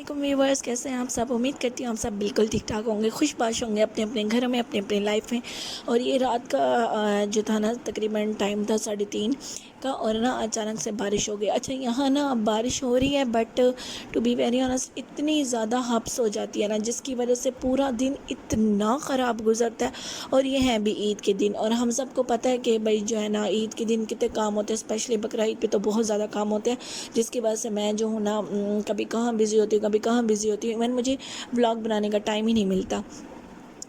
वालेकुम व्यूवर्स, कैसे हैं आप सब। उम्मीद करती हूँ आप सब बिल्कुल ठीक ठाक होंगे, खुशबाश होंगे अपने अपने घरों में, अपने अपने लाइफ में। और ये रात का जो था ना, तकरीबन टाइम था 3:30 का, और ना अचानक से बारिश हो गई। अच्छा, यहाँ ना अब बारिश हो रही है, but to be very honest इतनी ज़्यादा हब्स हो जाती है ना, जिसकी वजह से पूरा दिन इतना ख़राब गुजरता है। और ये है भी ईद के दिन, और हम सबको पता है कि भाई जो है ना, ईद के दिन कितने काम होते हैं, स्पेशली बकरा ईद पे तो बहुत ज़्यादा काम होते हैं, जिसकी वजह से मैं जो हूँ ना, कभी कहाँ बिज़ी होती हूँ, कभी कहाँ बिज़ी होती हूँ। इवन मुझे व्लॉग बनाने का टाइम ही नहीं मिलता।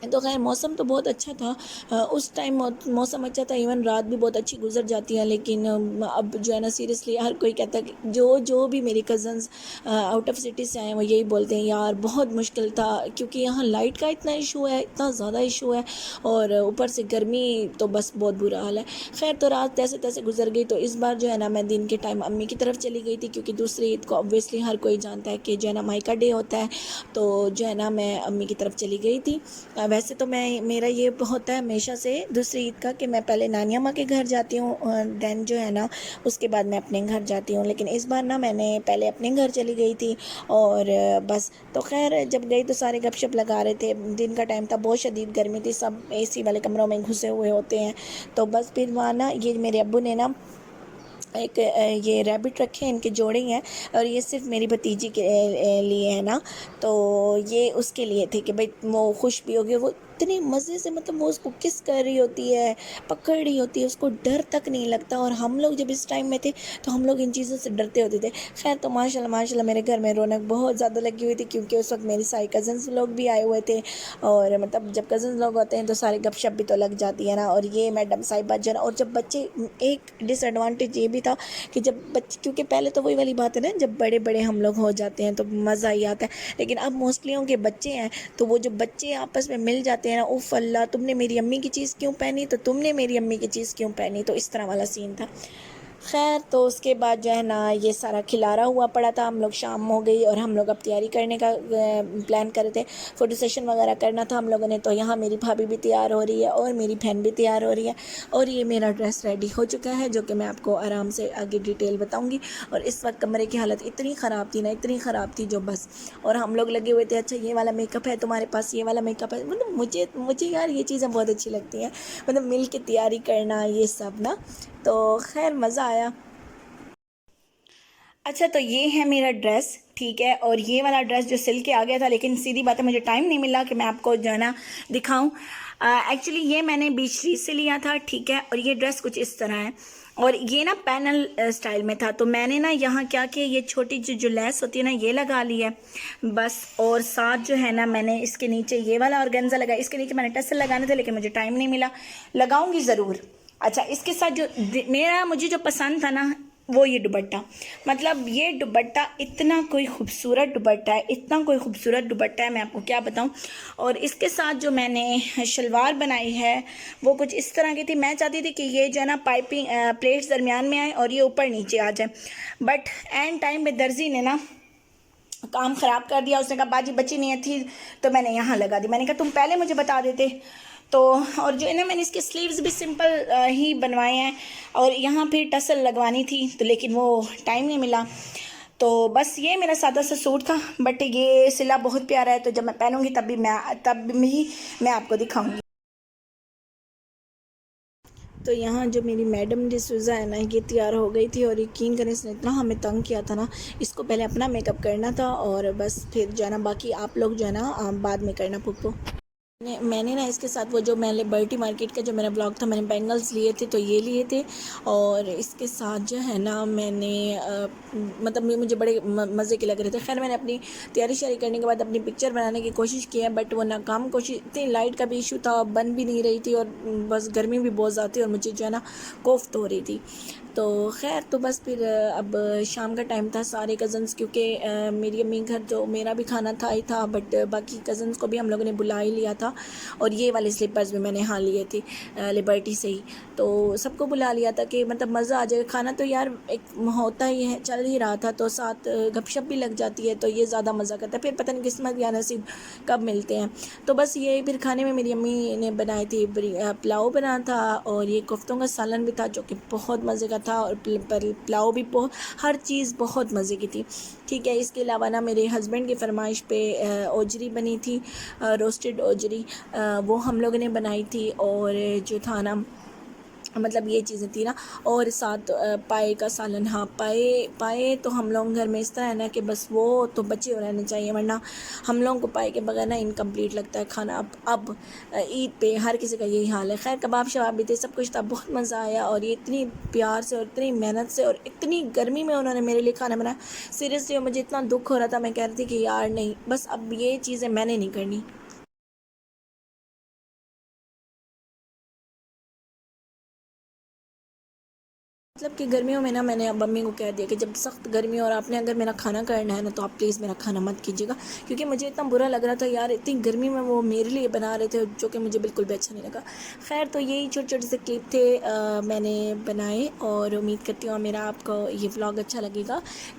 तो खैर मौसम तो बहुत अच्छा था। उस टाइम मौसम अच्छा था, इवन रात भी बहुत अच्छी गुजर जाती है। लेकिन अब जो है ना, सीरियसली हर कोई कहता है कि जो जो भी मेरी कज़न्स आउट ऑफ सिटी से आए हैं, वो यही बोलते हैं यार बहुत मुश्किल था, क्योंकि यहाँ लाइट का इतना इशू है, इतना ज़्यादा इशू है, और ऊपर से गर्मी, तो बस बहुत बुरा हाल है। खैर, तो रात तैसे तैसे गुजर गई। तो इस बार जो है ना, मैं दिन के टाइम अम्मी की तरफ चली गई थी, क्योंकि दूसरी ईद को ऑब्वियसली हर कोई जानता है कि जो है ना, मायका डे होता है। तो जो है ना, मैं अम्मी की तरफ चली गई थी। वैसे तो मेरा ये होता है हमेशा से दूसरी ईद का, कि मैं पहले नानी अम्मा के घर जाती हूँ, दैन जो है ना, उसके बाद मैं अपने घर जाती हूँ। लेकिन इस बार ना, मैंने पहले अपने घर चली गई थी, और बस। तो खैर, जब गई तो सारे गपशप लगा रहे थे। दिन का टाइम था, बहुत शदीद गर्मी थी, सब एसी वाले कमरों में घुसे हुए होते हैं। तो बस फिर वहाँ ना, ये मेरे अब्बू ने ना एक ये रैबिट रखे हैं, इनके जोड़े हैं, और ये सिर्फ मेरी भतीजी के लिए है ना। तो ये उसके लिए थे कि भाई वो खुश भी होगी। वो इतने मज़े से, मतलब वो उसको किस कर रही होती है, पकड़ रही होती है, उसको डर तक नहीं लगता। और हम लोग जब इस टाइम में थे, तो हम लोग इन चीज़ों से डरते होते थे। खैर, तो माशाल्लाह माशाल्लाह मेरे घर में रौनक बहुत ज़्यादा लगी हुई थी, क्योंकि उस वक्त मेरी सारी कज़न्स लोग भी आए हुए थे। और मतलब जब कज़न्स लोग होते हैं तो सारे गपशप भी तो लग जाती है ना। और ये मैडम साहिबा जन, और जब बच्चे, एक डिसएडवांटेज ये भी था कि जब बच्चे, क्योंकि पहले तो वही वाली बात है ना, जब बड़े बड़े हम लोग हो जाते हैं तो मज़ा ही आता है। लेकिन अब मोस्टली उनके बच्चे हैं, तो वो जो बच्चे आपस में मिल जाते हैं ना, उफ़ अल्लाह, तुमने मेरी अम्मी की चीज़ क्यों पहनी, तो तुमने मेरी अम्मी की चीज़ क्यों पहनी, तो इस तरह वाला सीन था। खैर, तो उसके बाद जो है ना, ये सारा खिलारा हुआ पड़ा था। हम लोग, शाम हो गई और हम लोग अब तैयारी करने का प्लान कर रहे थे, फ़ोटो सेशन वगैरह करना था हम लोगों ने। तो यहाँ मेरी भाभी भी तैयार हो रही है, और मेरी बहन भी तैयार हो रही है, और ये मेरा ड्रेस रेडी हो चुका है, जो कि मैं आपको आराम से आगे डिटेल बताऊँगी। और इस वक्त कमरे की हालत इतनी ख़राब थी ना, इतनी ख़राब थी जो बस। और हम लोग लगे हुए थे, अच्छा ये वाला मेकअप है तुम्हारे पास, ये वाला मेकअप है। मतलब मुझे मुझे यार ये चीज़ें बहुत अच्छी लगती हैं, मतलब मिल के तैयारी करना, ये सब ना। तो खैर, मज़ा आया। अच्छा, तो ये है मेरा ड्रेस, ठीक है। और ये वाला ड्रेस जो सिल के आ गया था, लेकिन सीधी बात है मुझे टाइम नहीं मिला कि मैं आपको जो है ना दिखाऊं। एक्चुअली ये मैंने बीच स्ट्रीट से लिया था, ठीक है। और ये ड्रेस कुछ इस तरह है, और ये ना पैनल स्टाइल में था। तो मैंने ना यहाँ क्या कि ये छोटी जो लेस होती है ना, ये लगा ली है बस। और साथ जो है ना, मैंने इसके नीचे ये वाला ऑर्गेन्जा लगाया। इसके नीचे मैंने टसल लगाने थे, लेकिन मुझे टाइम नहीं मिला, लगाऊंगी ज़रूर। अच्छा, इसके साथ जो मुझे जो पसंद था ना, वो ये दुपट्टा। मतलब ये दुपट्टा इतना कोई खूबसूरत दुपट्टा है, इतना कोई खूबसूरत दुपट्टा है, मैं आपको क्या बताऊं। और इसके साथ जो मैंने शलवार बनाई है, वो कुछ इस तरह की थी। मैं चाहती थी कि ये जो है ना, पाइपिंग प्लेट्स दरमियान में आए और ये ऊपर नीचे आ जाए, बट एंड टाइम में दर्जी ने ना काम ख़राब कर दिया। उसने कहा बाजी बची नहीं थी, तो मैंने यहाँ लगा दी। मैंने कहा तुम पहले मुझे बता देते। तो और जो है ना, मैंने इसके स्लीव्स भी सिंपल ही बनवाए हैं, और यहाँ फिर टसल लगवानी थी, तो लेकिन वो टाइम नहीं मिला। तो बस ये मेरा सादा सा सूट था, बट ये सिला बहुत प्यारा है, तो जब मैं पहनूंगी तब भी मैं आपको दिखाऊंगी। तो यहाँ जो मेरी मैडम डिसूज़ा है ना, ये तैयार हो गई थी, और यकीन करें इसने इतना हमें तंग किया था ना। इसको पहले अपना मेकअप करना था, और बस फिर जो है ना, बाकी आप लोग जो है ना बाद में करना पुप्पो। मैंने ना इसके साथ वो जो मैं लिबर्टी मार्केट का जो मेरा ब्लॉग था, मैंने बैंगल्स लिए थे, तो ये लिए थे। और इसके साथ जो है ना, मैंने मतलब ये मुझे बड़े मज़े के लग रहे थे। खैर, मैंने अपनी तैयारी शारी करने के बाद अपनी पिक्चर बनाने की कोशिश की है, बट वो नाकाम कोशिश थी। लाइट का भी इशू था, बन भी नहीं रही थी, और बस गर्मी भी बहुत ज़्यादा थी, और मुझे जो है ना कोफ्त हो रही थी। तो खैर, तो बस फिर अब शाम का टाइम था। सारे कज़न्स, क्योंकि मेरी अम्मी घर जो मेरा भी खाना था ही था, बट बाकी कज़न्स को भी हम लोगों ने बुला ही लिया था। और ये वाले स्लीपर्स भी मैंने हाँ लिए थे लिबर्टी से ही। तो सबको बुला लिया था कि मतलब मज़ा आ जाएगा। खाना तो यार एक होता ही है, चल ही रहा था, तो साथ गपशप भी लग जाती है, तो ये ज़्यादा मज़ा करता है। फिर पता नहीं किस्मत या नसीब कब मिलते हैं। तो बस ये फिर खाने में मेरी अम्मी ने बनाई थी, पुलाव बना था, और ये कोफ्तों का सालन भी था, जो कि बहुत मज़े का था और पुलाव भी हर चीज़ बहुत मज़े की थी। ठीक है, इसके अलावा ना मेरे हस्बैंड की फरमाइश पे ओजरी बनी थी, रोस्टेड ओजरी, वो हम लोगों ने बनाई थी। और जो था ना मतलब ये चीज़ें थी ना, और साथ पाए का सालन। हाँ, पाए पाए तो हम लोग घर में इस तरह है ना कि बस वो तो बचे हो रहने चाहिए, वरना हम लोगों को पाए के बगैर ना इनकम्प्लीट लगता है खाना। अब ईद पे हर किसी का यही हाल है। खैर, कबाब शबाब भी थे, सब कुछ था, बहुत मज़ा आया। और ये इतनी प्यार से और इतनी मेहनत से और इतनी गर्मी में उन्होंने मेरे लिए खाना बनाया, सीरियसली मुझे इतना दुख हो रहा था। मैं कह रही थी कि यार नहीं, बस अब ये चीज़ें मैंने नहीं करनी। मतलब कि गर्मियों में ना मैंने अब मम्मी को कह दिया कि जब सख्त गर्मी और आपने अगर मेरा खाना करना है ना, तो आप प्लीज़ मेरा खाना मत कीजिएगा, क्योंकि मुझे इतना बुरा लग रहा था यार, इतनी गर्मी में वो मेरे लिए बना रहे थे, जो कि मुझे बिल्कुल भी अच्छा नहीं लगा। खैर, तो यही छोटे छोटे से क्लिप थे मैंने बनाए, और उम्मीद करती हूँ मेरा आपको ये व्लॉग अच्छा लगेगा।